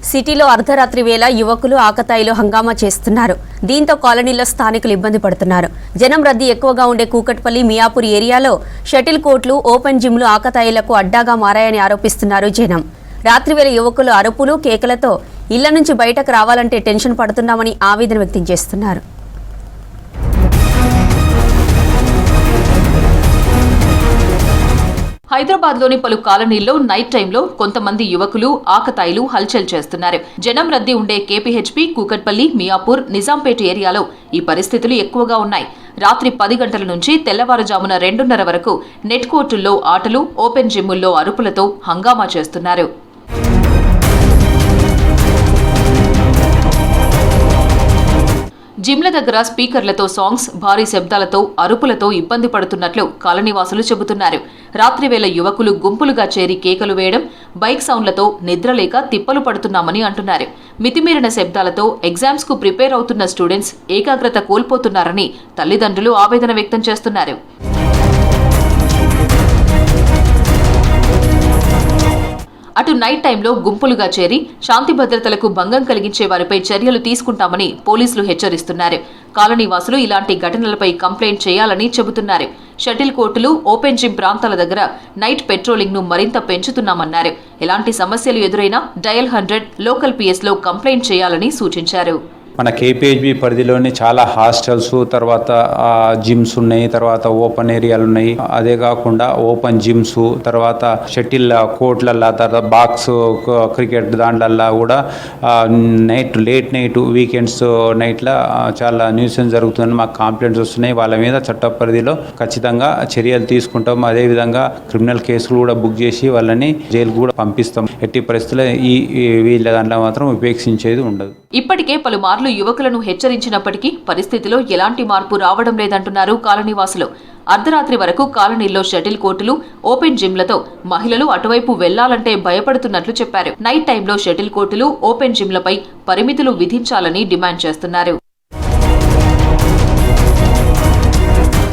సిటీలో అర్ధరాత్రి వేళ యువకులు ఆకతాయిలో హంగామా చేస్తున్నారు. దీంతో కాలనీలో స్థానికులు ఇబ్బంది పడుతున్నారు. జనం రద్దీ ఎక్కువగా ఉండే కూకట్పల్లి, మియాపూర్ ఏరియాలో షటిల్ కోర్టులు, ఓపెన్ జిమ్లు ఆకతాయిలకు అడ్డాగా మారాయని ఆరోపిస్తున్నారు జనం. రాత్రివేళ యువకులు అరుపులు, కేకలతో ఇళ్ల నుంచి బయటకు రావాలంటే టెన్షన్ పడుతున్నామని ఆవేదన వ్యక్తం చేస్తున్నారు. హైదరాబాద్లోని పలు కాలనీల్లో నైట్ టైంలో కొంతమంది యువకులు ఆకతాయిలు హల్చల్ చేస్తున్నారు. జనం రద్దీ ఉండే కేపీహెచ్పీ, కూకట్పల్లి, మియాపూర్, నిజాంపేట ఏరియాలో ఈ పరిస్థితులు ఎక్కువగా ఉన్నాయి. రాత్రి 10 గంటల నుంచి తెల్లవారుజామున 2:30 వరకు నెట్ కోర్టుల్లో ఆటలు, ఓపెన్ జిమ్ముల్లో అరుపులతో హంగామా చేస్తున్నారు. జిమ్ల దగ్గర స్పీకర్లతో సాంగ్స్, భారీ శబ్దాలతో, అరుపులతో ఇబ్బంది పడుతున్నట్లు కాలనీవాసులు చెబుతున్నారు. రాత్రివేళ యువకులు గుంపులుగా చేరి కేకలు వేయడం, బైక్ సౌండ్లతో నిద్రలేక తిప్పలు పడుతున్నామని అంటున్నారు. మితిమీరిన శబ్దాలతో ఎగ్జామ్స్ కు ప్రిపేర్ అవుతున్న స్టూడెంట్స్ ఏకాగ్రత కోల్పోతున్నారని తల్లిదండ్రులు ఆవేదన వ్యక్తం చేస్తున్నారు. అటు నైట్ టైంలో గుంపులుగా చేరి శాంతి భద్రతలకు భంగం కలిగించే వారిపై చర్యలు తీసుకుంటామని పోలీసులు హెచ్చరిస్తున్నారు. కాలనీవాసులు ఇలాంటి ఘటనలపై కంప్లైంట్ చేయాలని చెబుతున్నారు. షటిల్ కోర్టులు, ఓపెన్ జిమ్ ప్రాంతాల దగ్గర నైట్ పెట్రోలింగ్ ను మరింత పెంచుతున్నామన్నారు. ఎలాంటి సమస్యలు ఎదురైనా డయల్ 100 లోకల్ పిఎస్లో కంప్లైంట్ చేయాలని సూచించారు. మన కేపీహెచ్బీ పరిధిలోని చాలా హాస్టల్స్, తర్వాత జిమ్స్ ఉన్నాయి, తర్వాత ఓపెన్ ఏరియాలు ఉన్నాయి. అదే కాకుండా ఓపెన్ జిమ్స్, తర్వాత షటిల్ కోర్ట్లల్లో, తర్వాత బాక్స్ క్రికెట్ దాంట్లల్లో కూడా లేట్ నైట్, వీకెండ్స్ నైట్లో చాలా న్యూసెన్స్ జరుగుతుందని మాకు కంప్లైంట్స్ వస్తున్నాయి. వాళ్ళ మీద చట్ట పరిధిలో ఖచ్చితంగా చర్యలు తీసుకుంటాం. అదేవిధంగా క్రిమినల్ కేసులు కూడా బుక్ చేసి వాళ్ళని జైలుకు కూడా పంపిస్తాం. ఎట్టి పరిస్థితుల్లో వీళ్ళ దాంట్లో మాత్రం ఉపేక్షించేది ఉండదు. ఇప్పటికే పలుమార్లు యువకులను హెచ్చరించినప్పటికీ పరిస్థితిలో ఎలాంటి మార్పు రావడం లేదంటున్నారు కాలనీవాసులు. అర్ధరాత్రి వరకు కాలనీల్లో షటిల్ కోర్టులు, ఓపెన్ జిమ్లతో మహిళలు అటువైపు వెళ్లాలంటే భయపడుతున్నట్లు చెప్పారు. నైట్ టైంలో షటిల్ కోర్టులు, ఓపెన్ జిమ్లపై పరిమితులు విధించాలని డిమాండ్ చేస్తున్నారు.